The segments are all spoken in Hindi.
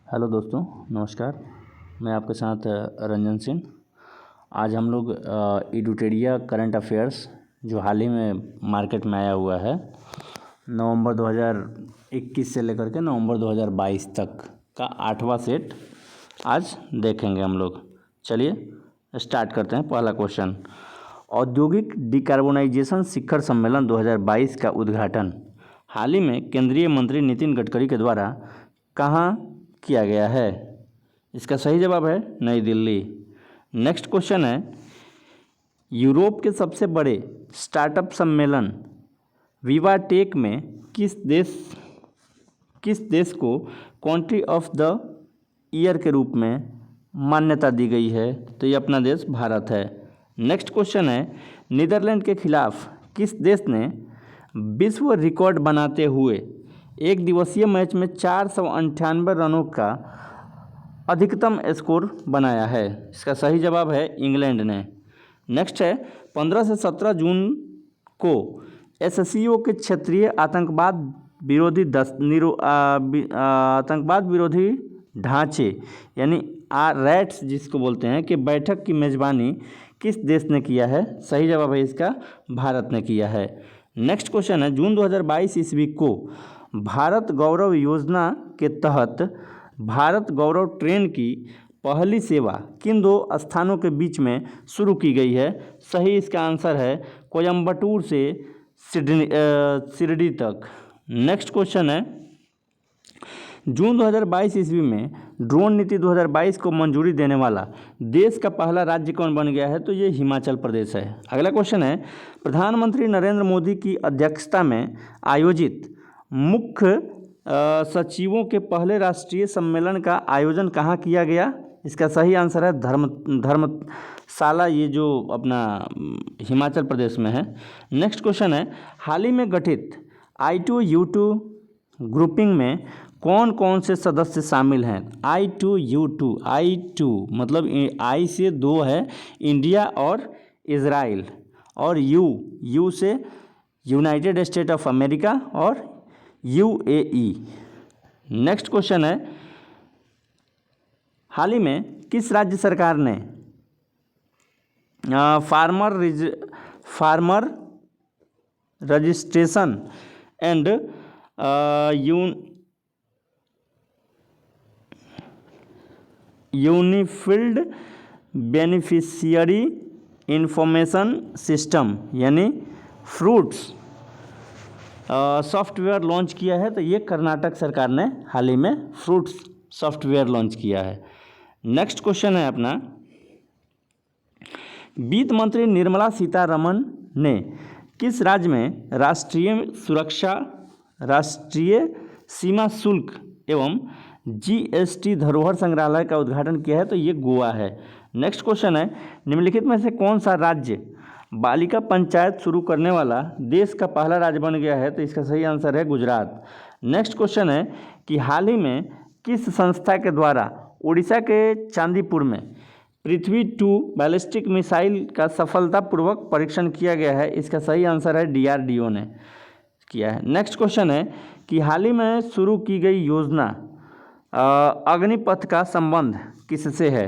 हेलो दोस्तों, नमस्कार। मैं आपके साथ रंजन सिंह। आज हम लोग इडुटेरिया करंट अफेयर्स जो हाल ही में मार्केट में आया हुआ है, नवंबर 2021 से लेकर के नवंबर 2022 तक का 8वां सेट आज देखेंगे हम लोग। चलिए स्टार्ट करते हैं। पहला क्वेश्चन, औद्योगिक डिकार्बोनाइजेशन शिखर सम्मेलन 2022 का उद्घाटन हाल ही में केंद्रीय मंत्री नितिन गडकरी के द्वारा कहाँ किया गया है? इसका सही जवाब है नई दिल्ली। नेक्स्ट क्वेश्चन है, यूरोप के सबसे बड़े स्टार्टअप सम्मेलन विवाटेक में किस देश को कंट्री ऑफ द ईयर के रूप में मान्यता दी गई है? तो ये अपना देश भारत है। नेक्स्ट क्वेश्चन है, नीदरलैंड के खिलाफ किस देश ने विश्व रिकॉर्ड बनाते हुए एक दिवसीय मैच में 498 रनों का अधिकतम स्कोर बनाया है? इसका सही जवाब है इंग्लैंड ने। नेक्स्ट है, 15 से 17 जून को एससीओ के क्षेत्रीय आतंकवाद विरोधी ढांचे यानी रैट्स जिसको बोलते हैं कि बैठक की मेज़बानी किस देश ने किया है? सही जवाब है इसका भारत ने किया है। नेक्स्ट क्वेश्चन है, जून 2022 ईस्वी को भारत गौरव योजना के तहत भारत गौरव ट्रेन की पहली सेवा किन दो स्थानों के बीच में शुरू की गई है? सही इसका आंसर है कोयम्बटूर से शिरडी तक। नेक्स्ट क्वेश्चन है, जून 2022 ईस्वी में ड्रोन नीति 2022 को मंजूरी देने वाला देश का पहला राज्य कौन बन गया है? तो ये हिमाचल प्रदेश है। अगला क्वेश्चन है, प्रधानमंत्री नरेंद्र मोदी की अध्यक्षता में आयोजित मुख्य सचिवों के पहले राष्ट्रीय सम्मेलन का आयोजन कहाँ किया गया? इसका सही आंसर है धर्मशाला, ये जो अपना हिमाचल प्रदेश में है। नेक्स्ट क्वेश्चन है, हाल ही में गठित I2U2 ग्रुपिंग में कौन कौन से सदस्य शामिल हैं? I2 मतलब I से 2 है इंडिया और इजराइल, और यू से यूनाइटेड स्टेट ऑफ अमेरिका और UAE। नेक्स्ट क्वेश्चन है, हाल ही में किस राज्य सरकार ने farmer registration and unified beneficiary information system यानी फ्रूट्स सॉफ्टवेयर लॉन्च किया है? तो ये कर्नाटक सरकार ने हाल ही में फ्रूट्स सॉफ्टवेयर लॉन्च किया है। नेक्स्ट क्वेश्चन है अपना, वित्त मंत्री निर्मला सीतारमण ने किस राज्य में राष्ट्रीय सीमा शुल्क एवं GST धरोहर संग्रहालय का उद्घाटन किया है? तो ये गोवा है। नेक्स्ट क्वेश्चन है, निम्नलिखित में से कौन सा राज्य बालिका पंचायत शुरू करने वाला देश का पहला राज्य बन गया है? तो इसका सही आंसर है गुजरात। नेक्स्ट क्वेश्चन है कि हाल ही में किस संस्था के द्वारा उड़ीसा के चांदीपुर में पृथ्वी 2 बैलिस्टिक मिसाइल का सफलतापूर्वक परीक्षण किया गया है? इसका सही आंसर है DRDO ने किया है। नेक्स्ट क्वेश्चन है कि हाल ही में शुरू की गई योजना अग्निपथ का संबंध किससे है?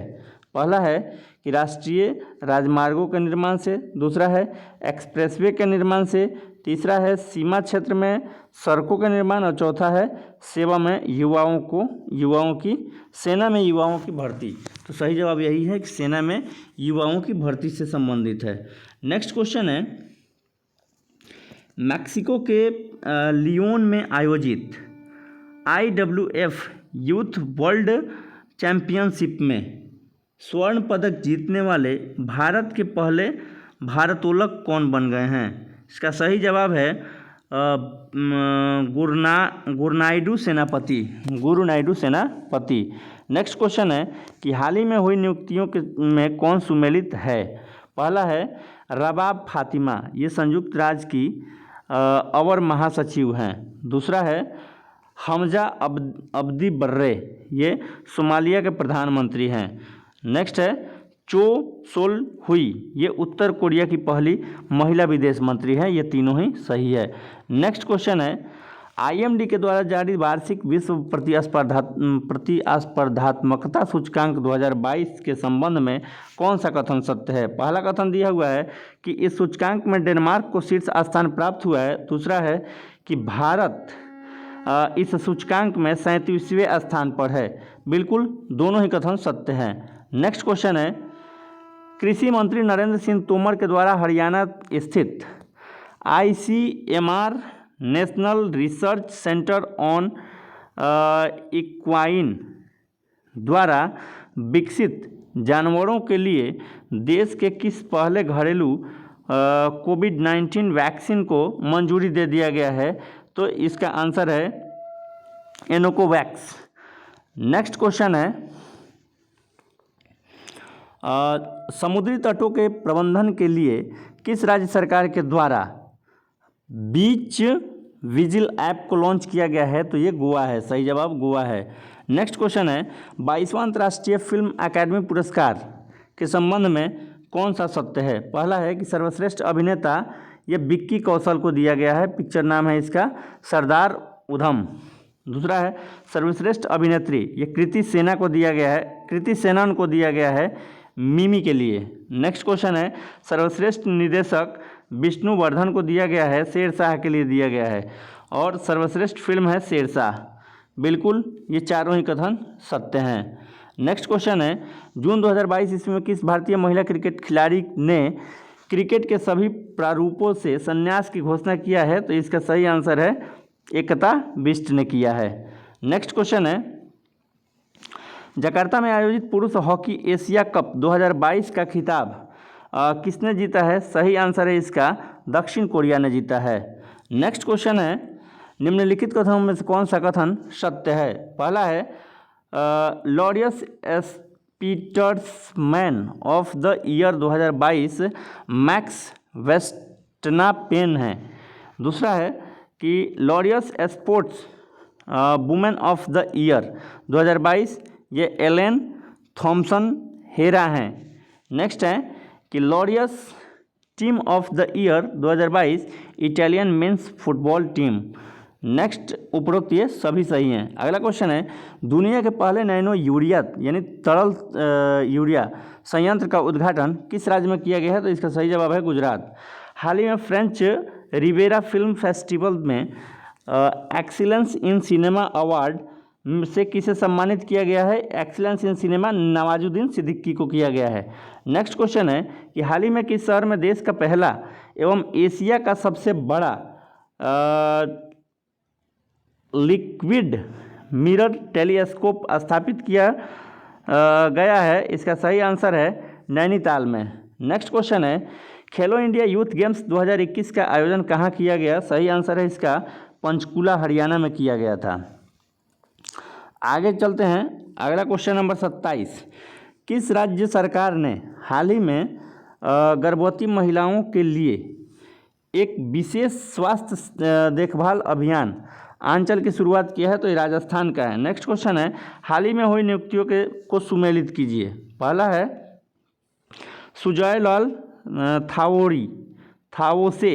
पहला है कि राष्ट्रीय राजमार्गों के निर्माण से, दूसरा है एक्सप्रेसवे के निर्माण से, तीसरा है सीमा क्षेत्र में सड़कों का निर्माण, और चौथा है सेना में युवाओं की भर्ती। तो सही जवाब यही है कि सेना में युवाओं की भर्ती से संबंधित है। नेक्स्ट क्वेश्चन है, मैक्सिको के लियोन में आयोजित IWF यूथ वर्ल्ड चैंपियनशिप में स्वर्ण पदक जीतने वाले भारत के पहले भारोत्तोलक कौन बन गए हैं? इसका सही जवाब है गुरुनाइडू सेनापति। नेक्स्ट क्वेश्चन है कि हाल ही में हुई नियुक्तियों में कौन सुमेलित है? पहला है रबाब फातिमा, ये संयुक्त राज्य की अवर महासचिव हैं। दूसरा है हमजा अब्दी बर्रे, ये सोमालिया के प्रधानमंत्री हैं। नेक्स्ट है चो सोल हुई, ये उत्तर कोरिया की पहली महिला विदेश मंत्री हैं। ये तीनों ही सही है। नेक्स्ट क्वेश्चन है, आईएमडी के द्वारा जारी वार्षिक विश्व प्रतिस्पर्धात्मकता सूचकांक 2022 के संबंध में कौन सा कथन सत्य है? पहला कथन दिया हुआ है कि इस सूचकांक में डेनमार्क को शीर्ष स्थान प्राप्त हुआ है। दूसरा है कि भारत इस सूचकांक में 37वें स्थान पर है। बिल्कुल दोनों ही कथन सत्य हैं। नेक्स्ट क्वेश्चन है, कृषि मंत्री नरेंद्र सिंह तोमर के द्वारा हरियाणा स्थित ICMR national research centre on equine द्वारा विकसित जानवरों के लिए देश के किस पहले घरेलू कोविड-19 वैक्सीन को मंजूरी दे दिया गया है? तो इसका आंसर है एनोकोवैक्स। नेक्स्ट क्वेश्चन है, समुद्री तटों के प्रबंधन के लिए किस राज्य सरकार के द्वारा बीच विजिल ऐप को लॉन्च किया गया है? तो ये गोवा है। सही जवाब गोवा है। नेक्स्ट क्वेश्चन है, 22वां अंतर्राष्ट्रीय फिल्म अकादमी पुरस्कार के संबंध में कौन सा सत्य है? पहला है कि सर्वश्रेष्ठ अभिनेता ये विक्की कौशल को दिया गया है। पिक्चर नाम है इसका सरदार उधम। दूसरा है सर्वश्रेष्ठ अभिनेत्री ये कृति सेनन को दिया गया है मिमी के लिए। नेक्स्ट क्वेश्चन है, सर्वश्रेष्ठ निर्देशक विष्णुवर्धन को दिया गया है शेरशाह के लिए दिया गया है। और सर्वश्रेष्ठ फिल्म है शेरशाह। बिल्कुल ये चारों ही कथन सत्य हैं। नेक्स्ट क्वेश्चन है, जून 2022 ईस्वी में किस भारतीय महिला क्रिकेट खिलाड़ी ने क्रिकेट के सभी प्रारूपों से संन्यास की घोषणा किया है? तो इसका सही आंसर है एकता बिष्ट ने किया है। नेक्स्ट क्वेश्चन है, जकार्ता में आयोजित पुरुष हॉकी एशिया कप 2022 का खिताब किसने जीता है? सही आंसर है इसका दक्षिण कोरिया ने जीता है। नेक्स्ट क्वेश्चन है, निम्नलिखित कथनों में से कौन सा कथन सत्य है? पहला है Laureus sportsman of the year 2022 Max Verstappen है। दूसरा है कि Laureus sports woman of the year 2022 ये एलेन थॉम्सन हेरा हैं। नेक्स्ट है कि Laureus team of the year 2022 Italian men's football team. Next उपरोक्त ये सभी सही हैं। अगला क्वेश्चन है, दुनिया के पहले नैनो यूरिया यानी तरल यूरिया संयंत्र का उद्घाटन किस राज्य में किया गया है? तो इसका सही जवाब है गुजरात। हाल ही में फ्रेंच रिवेरा फिल्म फेस्टिवल में एक्सीलेंस इन सिनेमा अवार्ड से किसे सम्मानित किया गया है? Excellence in cinema Nawazuddin Siddiqui को किया गया है। नेक्स्ट क्वेश्चन है कि हाल ही में किस शहर में देश का पहला एवं एशिया का सबसे बड़ा लिक्विड मिरर टेलीस्कोप स्थापित किया गया है? इसका सही आंसर है नैनीताल में। नेक्स्ट क्वेश्चन है, खेलो इंडिया यूथ गेम्स 2021 का आयोजन कहाँ किया गया? सही आंसर है इसका पंचकुला हरियाणा में किया गया था। आगे चलते हैं। अगला क्वेश्चन नंबर 27, किस राज्य सरकार ने हाल ही में गर्भवती महिलाओं के लिए एक विशेष स्वास्थ्य देखभाल अभियान आंचल की शुरुआत किया है? तो ये राजस्थान का है। नेक्स्ट क्वेश्चन है, हाल ही में हुई नियुक्तियों को सुमेलित कीजिए। पहला है सुजय लाल थावोसे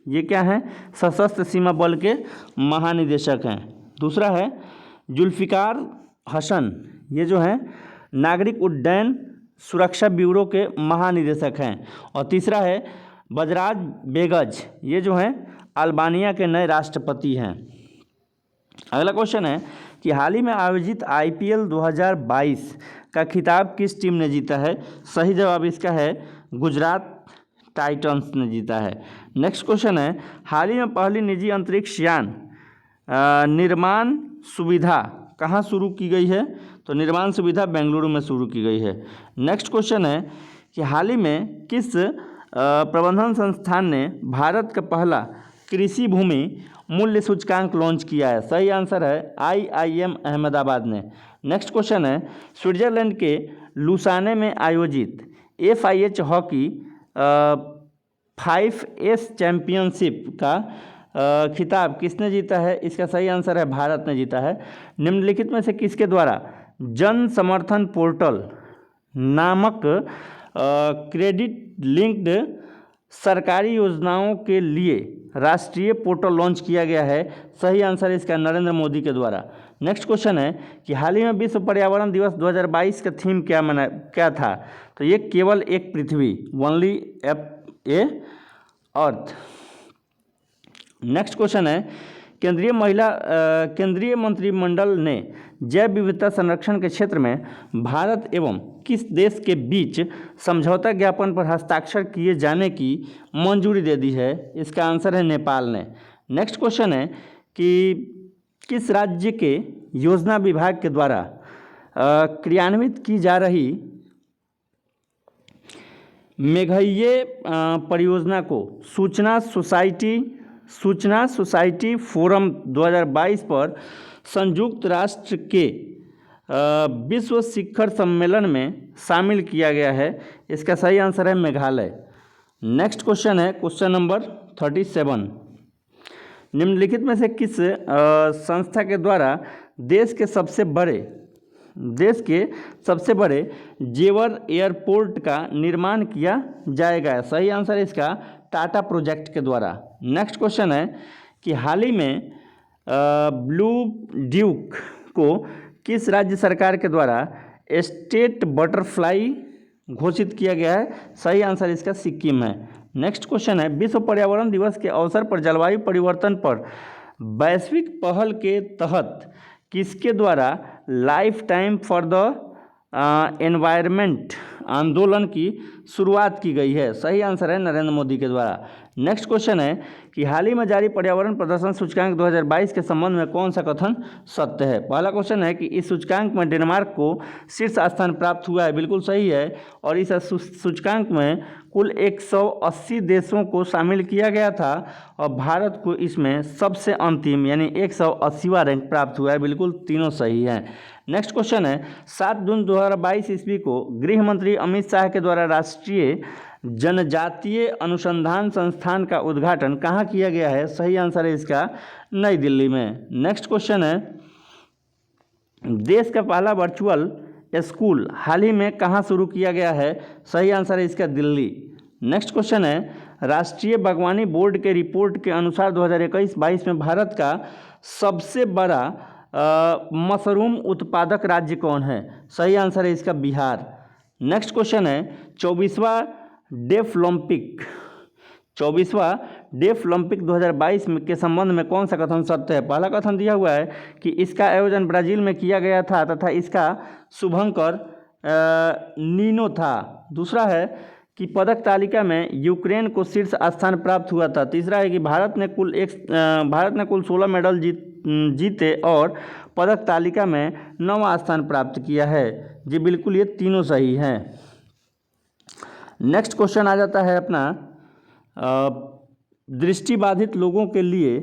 ये क्या हैं? सशस्त्र सीमा बल के महानिदेशक हैं। दूसरा है जुल्फिकार हसन ये जो हैं नागरिक उड्डयन सुरक्षा ब्यूरो के महानिदेशक हैं। और तीसरा है बजराज बेगज ये जो हैं अल्बानिया के नए राष्ट्रपति हैं। अगला क्वेश्चन है कि हाल ही में आयोजित IPL 2022 का खिताब किस टीम ने जीता है? सही जवाब इसका है गुजरात टाइटंस ने जीता है। नेक्स्ट क्वेश्चन है, हाल ही में पहली निजी अंतरिक्ष यान निर्माण सुविधा कहाँ शुरू की गई है? तो निर्माण सुविधा बेंगलुरु में शुरू की गई है। नेक्स्ट क्वेश्चन है कि हाल ही में किस प्रबंधन संस्थान ने भारत का पहला कृषि भूमि मूल्य सूचकांक लॉन्च किया है? सही आंसर है IIM अहमदाबाद ने। नेक्स्ट क्वेश्चन है, स्विट्जरलैंड के लुसाने में आयोजित FIH हॉकी 5S चैंपियनशिप का खिताब किसने जीता है? इसका सही आंसर है भारत ने जीता है। निम्नलिखित में से किसके द्वारा जन समर्थन पोर्टल नामक क्रेडिट लिंक्ड सरकारी योजनाओं के लिए राष्ट्रीय पोर्टल लॉन्च किया गया है? सही आंसर है इसका नरेंद्र मोदी के द्वारा। नेक्स्ट क्वेश्चन है कि हाल ही में विश्व पर्यावरण दिवस 2022 का थीम क्या था? तो ये केवल एक पृथ्वी, ओनली ए अर्थ। नेक्स्ट क्वेश्चन है केंद्रीय मंत्रिमंडल ने जैव विविधता संरक्षण के क्षेत्र में भारत एवं किस देश के बीच समझौता ज्ञापन पर हस्ताक्षर किए जाने की मंजूरी दे दी है? इसका आंसर है नेपाल ने। नेक्स्ट क्वेश्चन है कि किस राज्य के योजना विभाग के द्वारा क्रियान्वित की जा रही मेघइये परियोजना को सूचना सोसाइटी फोरम 2022 पर संयुक्त राष्ट्र के विश्व शिखर सम्मेलन में शामिल किया गया है? इसका सही आंसर है मेघालय। नेक्स्ट क्वेश्चन है क्वेश्चन नंबर 37। निम्नलिखित में से किस संस्था के द्वारा देश के सबसे बड़े जेवर एयरपोर्ट का निर्माण किया जाएगा? सही आंसर है इसका टाटा प्रोजेक्ट के द्वारा। नेक्स्ट क्वेश्चन है कि हाल ही में ब्लू ड्यूक को किस राज्य सरकार के द्वारा स्टेट बटरफ्लाई घोषित किया गया है? सही आंसर इसका सिक्किम है। नेक्स्ट क्वेश्चन है विश्व पर्यावरण दिवस के अवसर पर जलवायु परिवर्तन पर वैश्विक पहल के तहत किसके द्वारा life time for the environment आंदोलन की शुरुआत की गई है? सही आंसर है नरेंद्र मोदी के द्वारा। नेक्स्ट क्वेश्चन है कि हाल ही में जारी पर्यावरण प्रदर्शन सूचकांक 2022 के संबंध में कौन सा कथन सत्य है? पहला क्वेश्चन है कि इस सूचकांक में डेनमार्क को शीर्ष स्थान प्राप्त हुआ है। बिल्कुल सही है। और इस सूचकांक में कुल 180 देशों को शामिल किया गया था और भारत को इसमें सबसे अंतिम यानी 180वां रैंक प्राप्त हुआ है। बिल्कुल तीनों सही हैं। नेक्स्ट क्वेश्चन है 7 जून 2022 ईस्वी को गृह मंत्री अमित शाह के द्वारा राष्ट्रीय जनजातीय अनुसंधान संस्थान का उद्घाटन कहाँ किया गया है? सही आंसर है इसका नई दिल्ली में। नेक्स्ट क्वेश्चन है देश का पहला वर्चुअल स्कूल हाल ही में कहाँ शुरू किया गया है? सही आंसर है इसका दिल्ली। नेक्स्ट क्वेश्चन है राष्ट्रीय बागवानी बोर्ड के रिपोर्ट के अनुसार 2021-22 में भारत का सबसे बड़ा मशरूम उत्पादक राज्य कौन है? सही आंसर है इसका बिहार। नेक्स्ट क्वेश्चन है 24वां डेफ ओलंपिक 2022 के संबंध में कौन सा कथन सत्य है? पहला कथन दिया हुआ है कि इसका आयोजन ब्राजील में किया गया था तथा इसका शुभंकर नीनो था। दूसरा है कि पदक तालिका में यूक्रेन को शीर्ष स्थान प्राप्त हुआ था। तीसरा है कि भारत ने कुल 16 मेडल जीते और पदक तालिका में 9वां स्थान प्राप्त किया है। जी बिल्कुल ये तीनों सही हैं। नेक्स्ट क्वेश्चन आ जाता है अपना दृष्टिबाधित लोगों के लिए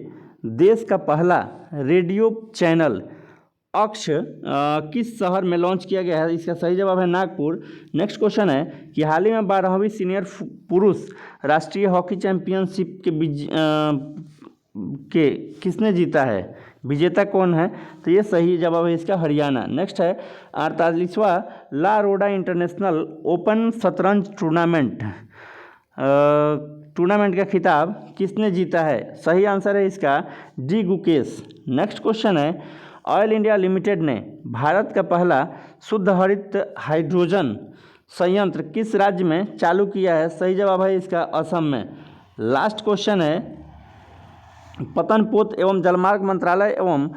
देश का पहला रेडियो चैनल अक्ष किस शहर में लॉन्च किया गया है? इसका सही जवाब है नागपुर। नेक्स्ट क्वेश्चन है कि हाल ही में 12वीं सीनियर पुरुष राष्ट्रीय हॉकी चैंपियनशिप के किसने जीता है? विजेता कौन है? तो ये सही जवाब है इसका हरियाणा। नेक्स्ट है 48वां ला रोडा इंटरनेशनल ओपन शतरंज टूर्नामेंट का खिताब किसने जीता है? सही आंसर है इसका डी गुकेश। नेक्स्ट क्वेश्चन है ऑयल इंडिया लिमिटेड ने भारत का पहला शुद्ध हरित हाइड्रोजन संयंत्र किस राज्य में चालू किया है? सही जवाब है इसका असम में। लास्ट क्वेश्चन है पतन पोत एवं जलमार्ग मंत्रालय एवं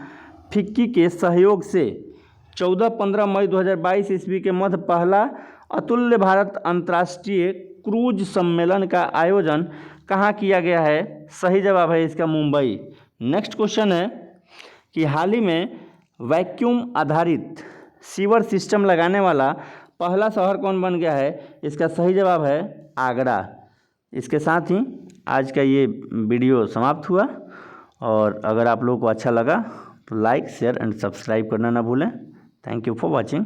फिक्की के सहयोग से 14-15 मई 2022 ईस्वी के मध्य पहला अतुल्य भारत अंतर्राष्ट्रीय क्रूज सम्मेलन का आयोजन कहाँ किया गया है? सही जवाब है इसका मुंबई। नेक्स्ट क्वेश्चन है कि हाल ही में वैक्यूम आधारित सीवर सिस्टम लगाने वाला पहला शहर कौन बन गया है? इसका सही जवाब है आगरा। इसके साथ ही आज का ये वीडियो समाप्त हुआ और अगर आप लोगों को अच्छा लगा तो लाइक शेयर एंड सब्सक्राइब करना ना भूलें। Thank you for watching.